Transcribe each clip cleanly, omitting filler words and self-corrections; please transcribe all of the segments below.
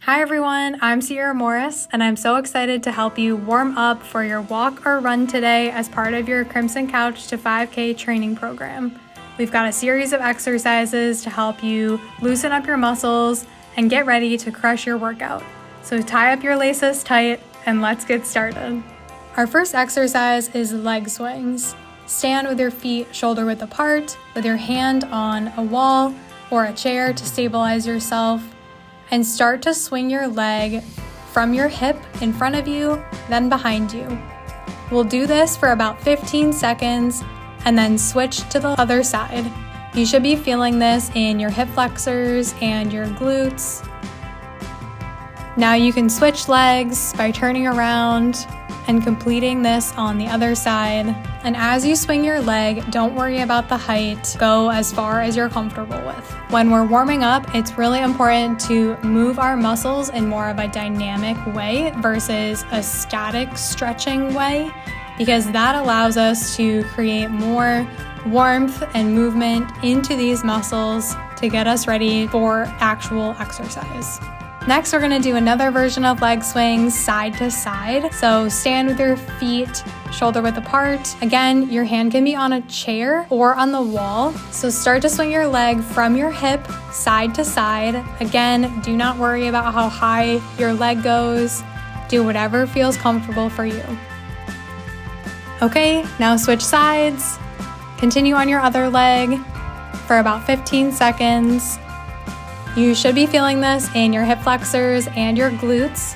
Hi everyone, I'm Sierra Morris, and I'm so excited to help you warm up for your walk or run today as part of your Crimson Couch to 5K training program. We've got a series of exercises to help you loosen up your muscles and get ready to crush your workout. So tie up your laces tight and let's get started. Our first exercise is leg swings. Stand with your feet shoulder width apart, with your hand on a wall or a chair to stabilize yourself, and start to swing your leg from your hip in front of you, then behind you. We'll do this for about 15 seconds and then switch to the other side. You should be feeling this in your hip flexors and your glutes. Now you can switch legs by turning around and completing this on the other side. And as you swing your leg, don't worry about the height. Go as far as you're comfortable with. When we're warming up, it's really important to move our muscles in more of a dynamic way versus a static stretching way, because that allows us to create more warmth and movement into these muscles to get us ready for actual exercise. Next, we're gonna do another version of leg swings side to side. So stand with your feet shoulder width apart. Again, your hand can be on a chair or on the wall. So start to swing your leg from your hip side to side. Again, do not worry about how high your leg goes. Do whatever feels comfortable for you. Okay, now switch sides. Continue on your other leg for about 15 seconds. You should be feeling this in your hip flexors and your glutes.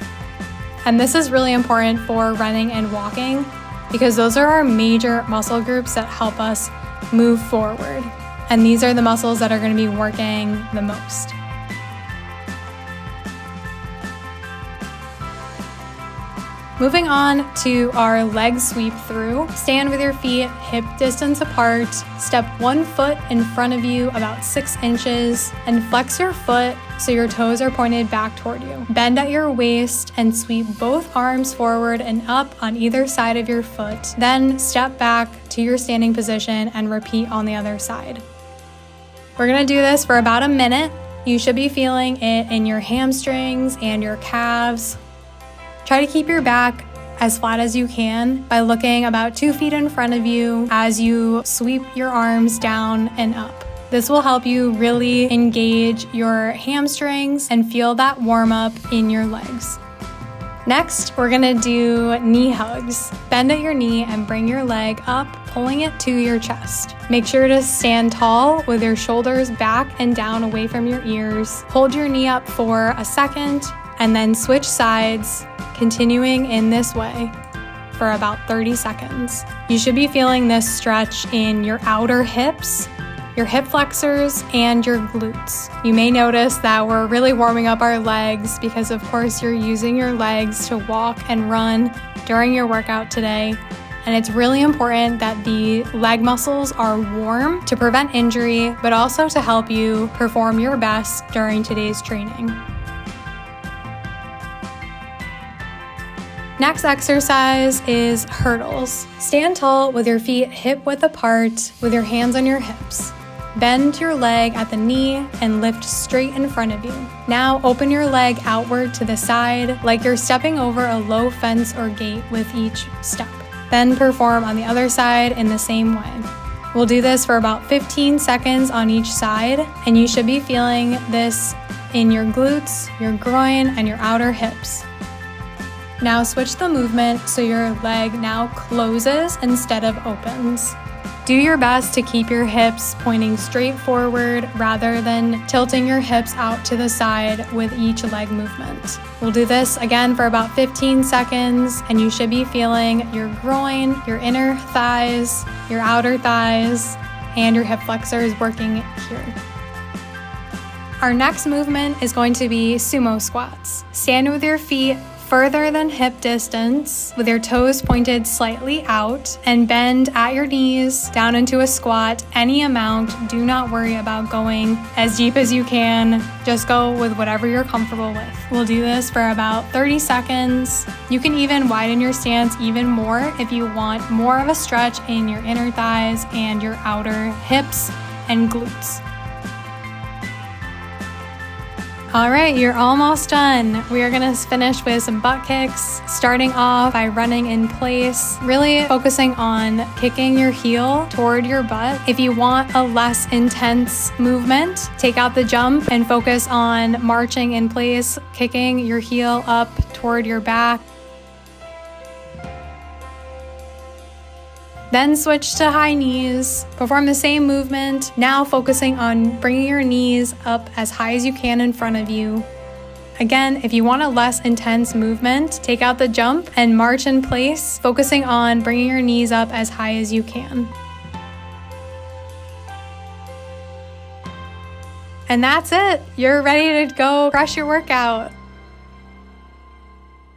And this is really important for running and walking because those are our major muscle groups that help us move forward. And these are the muscles that are going to be working the most. Moving on to our leg sweep through. Stand with your feet hip distance apart. Step 1 foot in front of you about 6 inches and flex your foot so your toes are pointed back toward you. Bend at your waist and sweep both arms forward and up on either side of your foot. Then step back to your standing position and repeat on the other side. We're gonna do this for about a minute. You should be feeling it in your hamstrings and your calves. Try to keep your back as flat as you can by looking about 2 feet in front of you as you sweep your arms down and up. This will help you really engage your hamstrings and feel that warm up in your legs. Next, we're gonna do knee hugs. Bend at your knee and bring your leg up, pulling it to your chest. Make sure to stand tall with your shoulders back and down away from your ears. Hold your knee up for a second and then switch sides, continuing in this way for about 30 seconds. You should be feeling this stretch in your outer hips, your hip flexors, and your glutes. You may notice that we're really warming up our legs because of course you're using your legs to walk and run during your workout today. And it's really important that the leg muscles are warm to prevent injury, but also to help you perform your best during today's training. Next exercise is hurdles. Stand tall with your feet hip width apart with your hands on your hips. Bend your leg at the knee and lift straight in front of you. Now open your leg outward to the side like you're stepping over a low fence or gate with each step. Then perform on the other side in the same way. We'll do this for about 15 seconds on each side, and you should be feeling this in your glutes, your groin, and your outer hips. Now switch the movement so your leg now closes instead of opens. Do your best to keep your hips pointing straight forward rather than tilting your hips out to the side with each leg movement. We'll do this again for about 15 seconds, and you should be feeling your groin, your inner thighs, your outer thighs, and your hip flexors working here. Our next movement is going to be sumo squats. Stand with your feet further than hip distance with your toes pointed slightly out and bend at your knees down into a squat any amount. Do not worry about going as deep as you can. Just go with whatever you're comfortable with. We'll do this for about 30 seconds. You can even widen your stance even more if you want more of a stretch in your inner thighs and your outer hips and glutes. All right, you're almost done. We are gonna finish with some butt kicks, starting off by running in place, really focusing on kicking your heel toward your butt. If you want a less intense movement, take out the jump and focus on marching in place, kicking your heel up toward your back. Then switch to high knees. Perform the same movement, now focusing on bringing your knees up as high as you can in front of you. Again, if you want a less intense movement, take out the jump and march in place, focusing on bringing your knees up as high as you can. And that's it. You're ready to go crush your workout.